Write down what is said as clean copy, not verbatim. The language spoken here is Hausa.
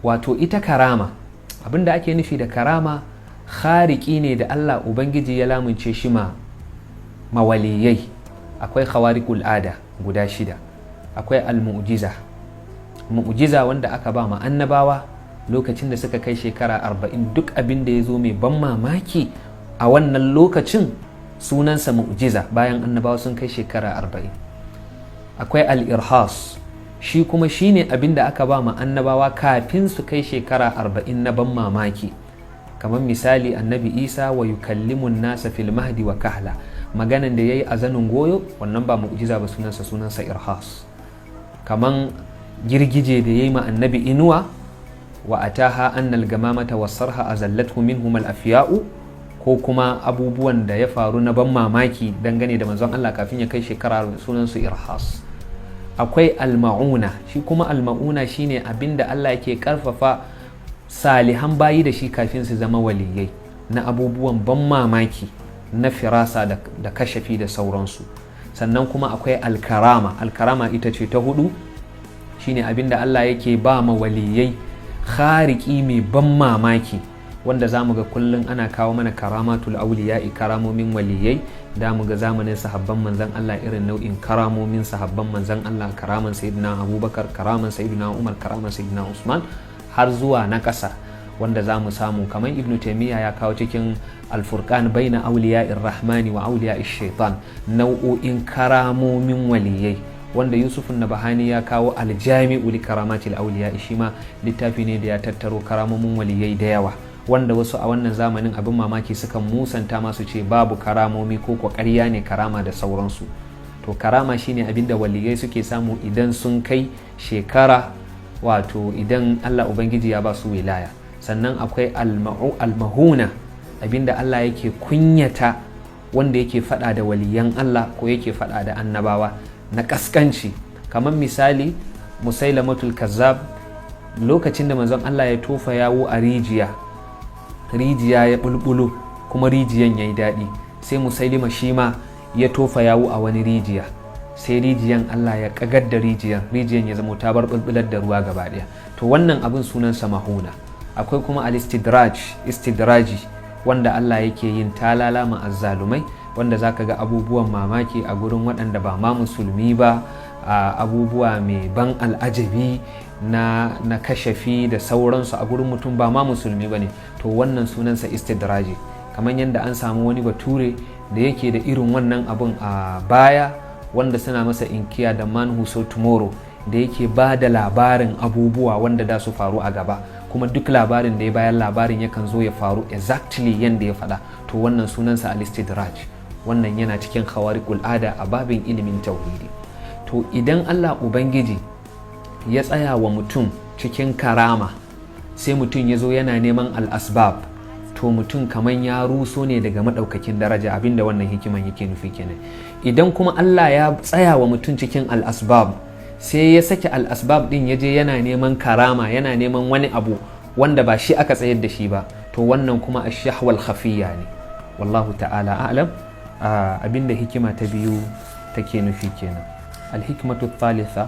wato ita karama, abinda ake nufi da karama khariki ne da Allah Ubangiji ya lamunce shi mawaliyai. Akwai khawariqul ada guda 6, akwai al-mu'jiza wanda aka ba ma annabawa lokacin da suka kai shekara 40. Duk abin da ya zo mai ban mamaki a wannan lokacin sunansa mu'jiza bayan annabawa sun kai shekara 40. Akwai al-irhas, shi kuma shine abin da aka ba ma annabawa kafin su kai shekara 40 na ban mamaki, kamar misali annabi Isa wa yukallimun nasa fil mahdi wa kahla, maganan da yayi a zanin goyo, wannan ba mu'jiza ba, sunansa irhas. Kaman girgije da yayi ma annabi inuwa, wa ataha annal gamamata wasarha azallathu minhum al afya'u, ko kuma abubuwan da ya faru na ban mamaki dangane da manzon Allah kafin ya kai shekara, sunansu irhas. Akwai al-ma'una, shi kuma al-ma'una shine abinda Allah yake karfafa salihan bayi da shi kafin su zama waliyai, na abubuwan ban mamaki na firasa da kashafi da sauransu. Sannan kuma akwai alkarama ita ce ta 4, shine abinda Allah yake ba ma waliyai khariki mai ban mamaki, wanda zamu ga kullun ana kawo mana karamatul auliya'i, karamomin waliyai. Da mu ga zamanin sahabban manzon Allah irin nau'in karamomin sahabban manzon Allah, karaman sayyidina Abubakar, karaman sayyidina Umar, karaman sayyidina Usman, har zuwa na ƙasa wanda za mu samu kamar Ibn Taymiyyah ya kawo cikin Al-Furqan baina awliya'ir rahmani wa awliya'ish shaitan, nau'o'in karamomin waliyai, wanda Yusuf an-Nabhani ya kawo Al-Jami'u li karamatil awliya'i, shi ma littafi ne da ya tattaro karamomin waliyai da yawa, wanda wasu a wannan zamanin abin mamaki sukan musanta masu ce babu karamomi ko ƙarya ne karama da sauransu. To karama shine abin da waliyai suke samu idan sun kai shekara, wato idan Allah Ubangiji ya ba su wilaya. Sannan akwai almahuna, abinda Allah yake kunyata wanda yake fada da waliyan Allah ko yake fada da annabawa na kaskanci, kamar misali Musailamatul Kazzab, lokacin da manzon Allah ya tofa yawo a rijiya ya bulbulo kuma rijiyan yayi daɗi, sai Musailima shi ma ya tofa yawo a wani rijiya, sai rijiyan Allah ya kagar da rijiyan ya zama ta bar bulbular da ruwa gaba ɗaya. To wannan abin sunansa mahuna. Akwai kuma istidraji, wanda Allah yake yin talala ma azzalumai, wanda zaka ga abubuwan mamaki a gurin waɗanda ba ma musulmi ba, abubuwa mai ban al'ajabi na kashafi da sauransu a gurin mutum ba ma musulmi ba ne. To wannan sunansa istidraji. Kamar yadda an samu wani bature da yake da irin wannan abun a baya, wanda suna masa inkiya da man who saw tomorrow, da yake ba da labarin abubuwa wanda da su faru a gaba, kuma duk labarin da ya bayan labarin yakan zo ya faru exactly yanda ya faɗa. To wannan sunansa al-istidraj, wannan yana cikin khawariqul ada a babin ilimin tauhidi. To idan Allah Ubangiji ya tsaya wa mutum cikin karama, sai mutum ya zo yana neman al-asbab, to mutum kaman ya ruso ne daga madaukakin daraja, abinda wannan hikiman yake nufi kenan. Idan kuma Allah ya tsaya wa mutum cikin al-asbab, sai ya sake al-asbab din ya je yana neman karama, yana neman wani abu wanda ba shi aka tsayar da shi ba, to wannan kuma ash-shahwal khafiyya ne. Wallahu ta'ala a'lam. Abinda hikima ta biyu take nufi kenan. Al-hikmatu thalitha